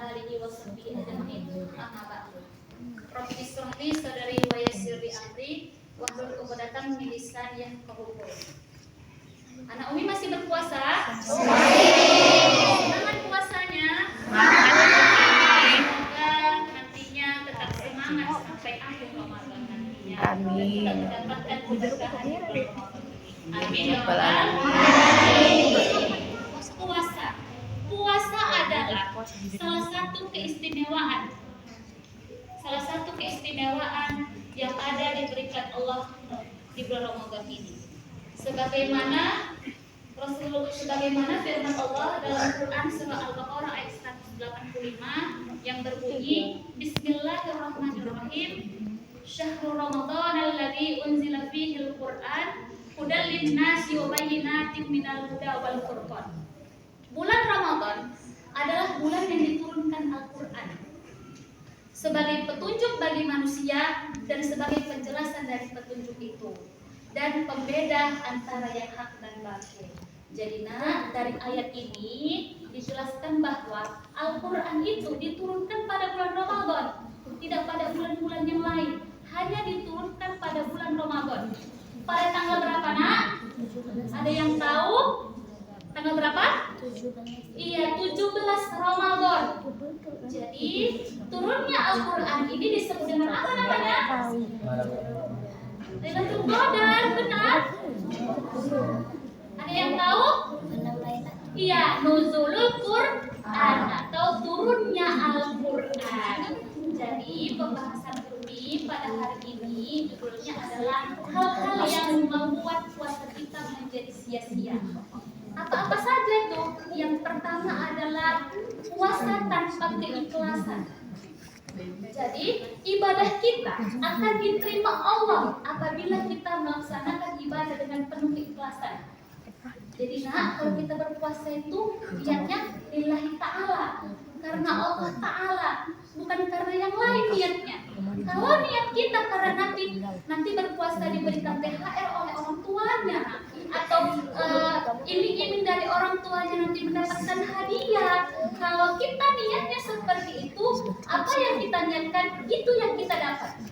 alihi wasahbihi ajmain. Amma ba'du. Rabbi ishrah li sadri wa yassir li amri wahlul 'uqdatam min lisani yafqahu qawli. Anak Umi masih berpuasa? Semangat puasanya. Semoga nantinya tetap semangat sampai akhir Ramadan nantinya. Amin. Mendapatkan keberkahan Ramadan. Amin ya Rabbal Rabbal alamin. Puasa. Puasa adalah salah satu keistimewaan. Salah satu keistimewaan yang ada diberikan Allah di bulan Ramadan ini. Sebagaimana firman Allah dalam Quran surah Al-Baqarah ayat 185 yang berbunyi Bismillahirrahmanirrahim. Syahrul Ramadan alladzi unzila fihi al-Qur'an hudan lin-nasi wa bayyinatin minal huda wal furqan. Bulan Ramadan adalah bulan yang diturunkan Al-Qur'an sebagai petunjuk bagi manusia dan sebagai penjelasan dari petunjuk itu dan pembeda antara yang hak dan batil. Jadi dari ayat ini dijelaskan bahwa Al-Quran itu diturunkan pada bulan Ramadan, tidak pada bulan-bulan yang lain, hanya diturunkan pada bulan Ramadan. Pada tanggal berapa, Nak? Ada yang tahu? Tanggal berapa? Iya, 17 Ramadan. Jadi turunnya Al-Quran ini disebut dengan apa namanya? Lailatul Qadar, benar? Ada yang tahu? Iya, nuzulul Quran atau turunnya Al-Quran. Jadi pembahasan Umi pada hari ini judulnya adalah hal-hal yang membuat puasa kita menjadi sia-sia. Apa-apa saja itu? Yang pertama adalah puasa tanpa keikhlasan. Jadi ibadah kita akan diterima Allah apabila kita melaksanakan ibadah dengan penuh keikhlasan. Jadi kalau kita berpuasa itu niatnya lillahi ta'ala, karena Allah Ta'ala, bukan karena yang lain niatnya. Kalau niat kita karena nanti berpuasa diberikan THR oleh orang tuanya, atau iming-iming dari orang tuanya nanti mendapatkan hadiah. Kalau kita niatnya seperti itu, apa yang kita niatkan itu yang kita dapat.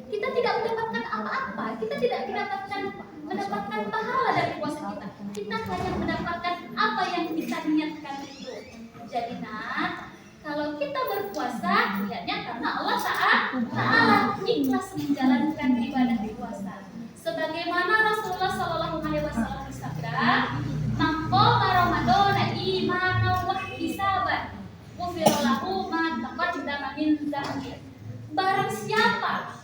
Kita tidak mendapatkan apa-apa, kita tidak mendapatkan pahala dari puasa kita. Kita hanya mendapatkan apa yang kita niatkan itu. Jadi kalau kita berpuasa niatnya karena Allah Ta'ala, ikhlas menjalankan ibadah puasa. Sebagaimana Rasulullah SAW bersabda, "Man qama Ramadana imanan wa ihtisaban, ghufira lahu ma taqaddama min dzambi." Barang siapa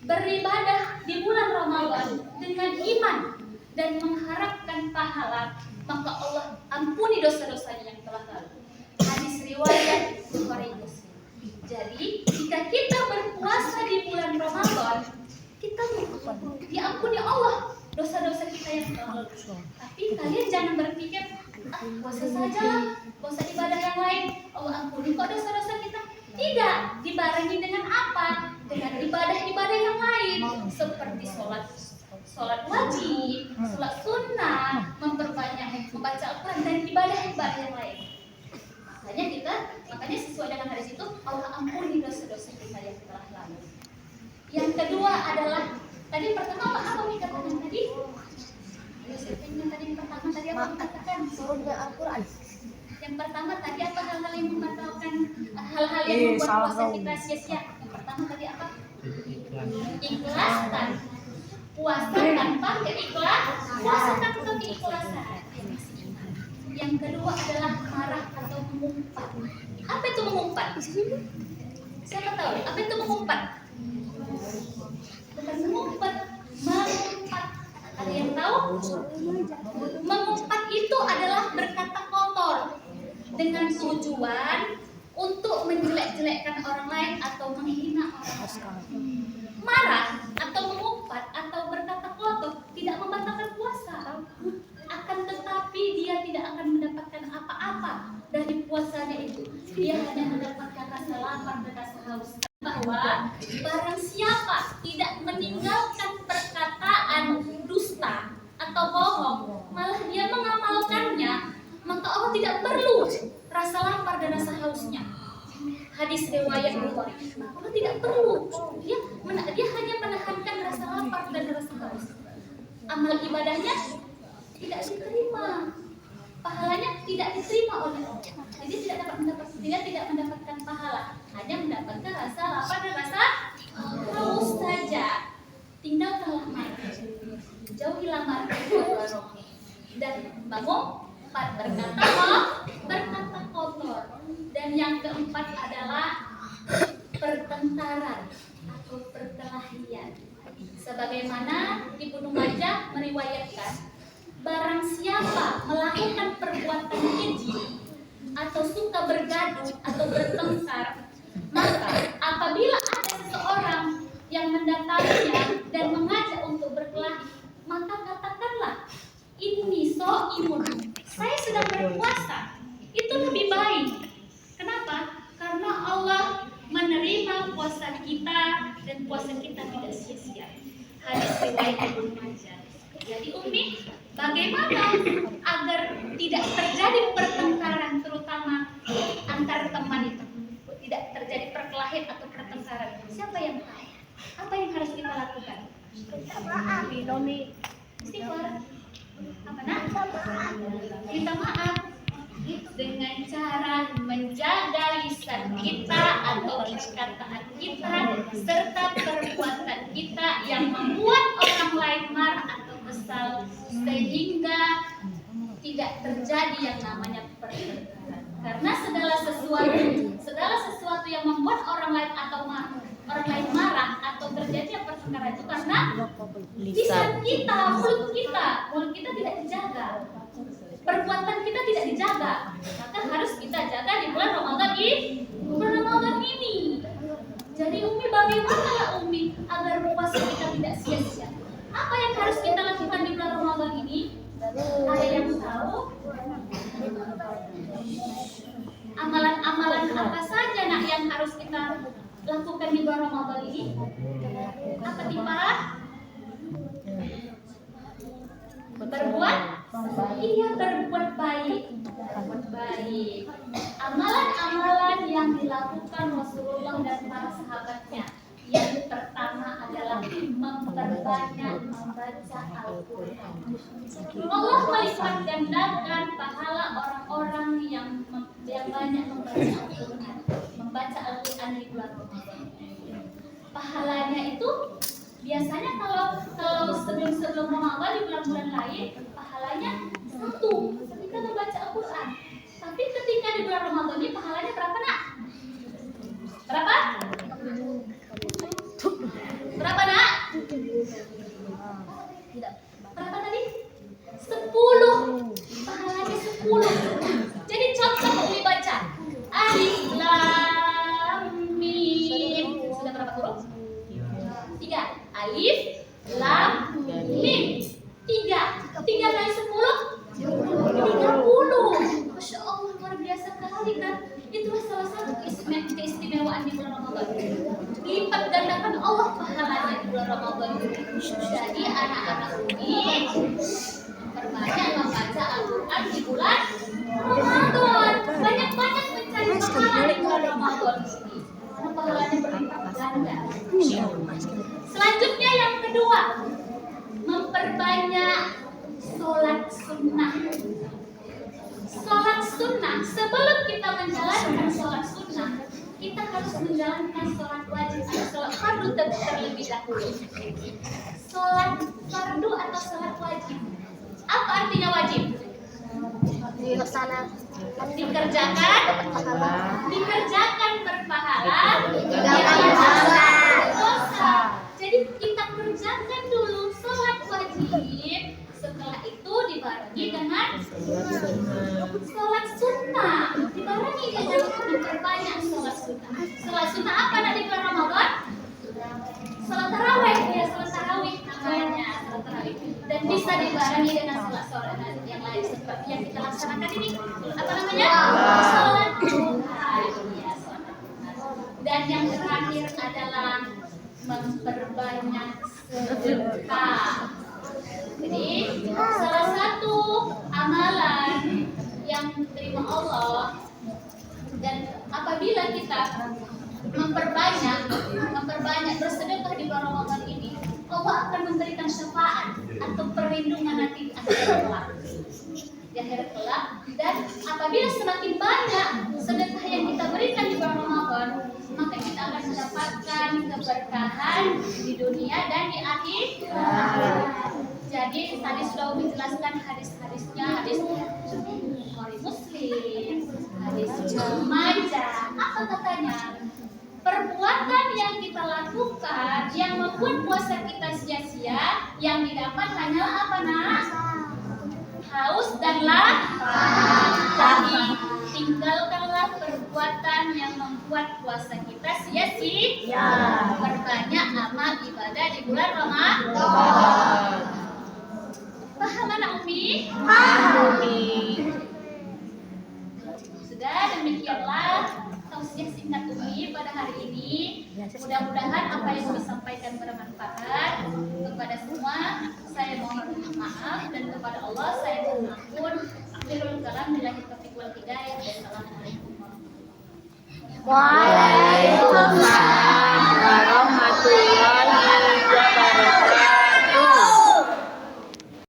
beribadah di bulan Ramadan dengan iman dan mengharapkan pahala, maka Allah ampuni dosa-dosanya yang telah lalu. Hadis riwayat Bukhari Muslim. Jadi jika kita berpuasa di bulan Ramadan, kita diampuni Allah dosa-dosa kita yang telah lalu. Tapi kalian jangan berpikir puasa saja, puasa ibadah yang lain Allah ampuni kok dosa-dosa kita. Tidak, dibarengi dengan apa? Dengan ibadah-ibadah yang lain seperti sholat wajib, sholat sunnah, memperbanyak membaca Al-Quran dan ibadah-ibadah yang lain. Makanya sesuai dengan hadis itu Allah ampuni dosa-dosa kita yang telah lalu. Yang kedua adalah tadi pertama apa dikatakan tadi? Yang pertama tadi apa dikatakan? Turunnya Al-Quran. Yang pertama tadi apa hal-hal yang membatalkan, hal-hal yang membuat puasa kita sia-sia? Yang pertama tadi apa? Ikhlas dan puasa tanpa keikhlasan. Yang kedua adalah marah atau mengumpat. Apa itu mengumpat? Siapa tahu? Apa itu mengumpat? Bukan mengumpat. Ada yang tahu? Mengumpat itu adalah berkata kotor dengan tujuan untuk menjelek-jelekkan orang lain atau menghina orang lain. Marah atau mengumpat atau berkata kotor tidak membatalkan puasa. Akan tetapi dia tidak akan mendapatkan apa-apa dari puasanya itu. Dia hanya mendapatkan rasa lapar dan rasa haus. Bahwa barang siapa tidak meninggalkan perkataan dusta atau bohong, malah dia mengamalkannya, maka Allah tidak perlu rasa rasa lapar dan rasa hausnya. Hadis riwayat Bukhari. Maka tidak perlu. Dia hanya menahankan rasa lapar dan rasa haus. Amal ibadahnya tidak diterima. Pahalanya tidak diterima oleh Allah. Jadi dia tidak mendapatkan pahala, hanya mendapatkan rasa lapar dan rasa haus saja. Tinggalkanlah marah, jauhilah marah dan bangun berkata kotor. Dan yang keempat adalah pertengkaran atau perkelahian. Sebagaimana Ibnu Majah meriwayatkan, barang siapa melakukan perbuatan keji atau suka bergaduh atau bertengkar, maka apabila ada seseorang yang mendatanginya dan mengajak untuk berkelahi, maka katakanlah, inni shaimun, saya sedang berpuasa. Itu lebih baik. Kenapa? Karena Allah menerima puasa kita dan puasa kita tidak sia-sia. Hadis riwayat Ibnu Majah. Jadi Umi, bagaimana agar tidak terjadi pertengkaran, terutama antar teman itu, tidak terjadi perkelahian atau pertengkaran? Siapa yang tahu? Apa yang harus kita lakukan? Minta maaf. Istighfar. Apa nak? Minta maaf dengan cara menjaga lisan kita atau perkataan kita serta perbuatan kita yang membuat orang lain marah atau kesal, sehingga tidak terjadi yang namanya pertengkaran. Karena segala sesuatu yang membuat orang lain marah atau terjadi pertengkaran itu karena lisan kita, mulut kita tidak dijaga. Perbuatan kita tidak dijaga, maka harus kita jaga di bulan Ramadan ini. Jadi Umi, bagaimana ya Umi agar puasa kita tidak sia-sia? Apa yang harus kita lakukan di bulan Ramadan ini? Ada yang tahu? Amalan-amalan apa saja nak yang harus kita lakukan di bulan Ramadan ini? Apa tipe? Berbuat baik. Amalan-amalan yang dilakukan Rasulullah dan para sahabatnya. Yang pertama adalah memperbanyak membaca Al-Quran. Allah melipat gandakan pahala orang-orang yang banyak membaca Al-Quran. Membaca Al-Quran di bulan Ramadan. Pahalanya itu biasanya kalau sebelum Ramadan di bulan-bulan lain pahalanya 1 ketika membaca Al-Quran. Tapi ketika di bulan Ramadan ini pahalanya berapa nak? Berapa? Berapa nak? Berapa tadi? 10. Pahalanya 10. Jadi contoh Umi baca Alif Lam Mim. Sudah berapa huruf? 3. Alif Lam Mim. 3 kali 10 30. Masya Allah, luar biasa sekali kan. Itulah salah satu keistimewaan di bulan Ramadan. Lipat gandakan Allah pahalanya di bulan Ramadan. Jadi anak-anak ini perbanyak membaca Al-Quran di bulan Ramadan. Banyak-banyak mencari pahala di bulan Ramadan ini. Karena pahalanya berlipat ganda. Selanjutnya yang kedua, memperbanyak sholat sunnah. Sholat sunnah, sebelum kita menjalankan sholat sunnah, kita harus menjalankan sholat wajib atau sholat fardu terlebih dahulu. Sholat fardu atau sholat wajib. Apa artinya wajib? Dikerjakan berpahala, tidak dosa. Jadi kita kerjakan dulu sholat wajib, setelah itu dibarengi dengan sholat sunnah, dibarengi dengan memperbanyak sholat sunnah. Sholat sunnah apa nak di bulan Ramadan? Sholat tarawih, ya sholat tarawih namanya, sholat tarawih. Dan bisa dibarengi dengan sholat yang lain seperti yang kita laksanakan ini. Apa namanya? Sholat duha. Ya, sholat duha. Dan yang terakhir adalah memperbanyak sedekah. Jadi salah satu amalan yang diterima Allah kita memperbanyak bersedekah di bulan Ramadan ini, Allah akan memberikan syafaat atau perlindungan nanti di akhirat kelak. Di akhirat kelak. Dan apabila semakin banyak sedekah yang kita berikan di bulan Ramadan, maka kita akan mendapatkan keberkahan di dunia dan di akhirat. Jadi tadi sudah menjelaskan hadis-hadisnya, hadis Bukhari Muslim, hadis Majah. Apa katanya? Perbuatan yang kita lakukan yang membuat puasa kita sia-sia, yang didapat hanyalah apa, Nak? Haus dan lapar. Jadi tinggalkanlah perbuatan yang membuat puasa kita sia-sia. Perbanyak amal ibadah di bulan Ramadan. Paham anak Umi? Paham. Sudah, demikianlah tausiah singkat Umi pada hari ini. Mudah-mudahan apa yang Umi sampaikan bermanfaat kepada semua. Saya mohon maaf, dan kepada Allah saya mohon ampun. Akhirul kalam, billahi taufiq wal hidayah. Wassalamualaikum warahmatullahi wabarakatuh. Waalaikumsalam.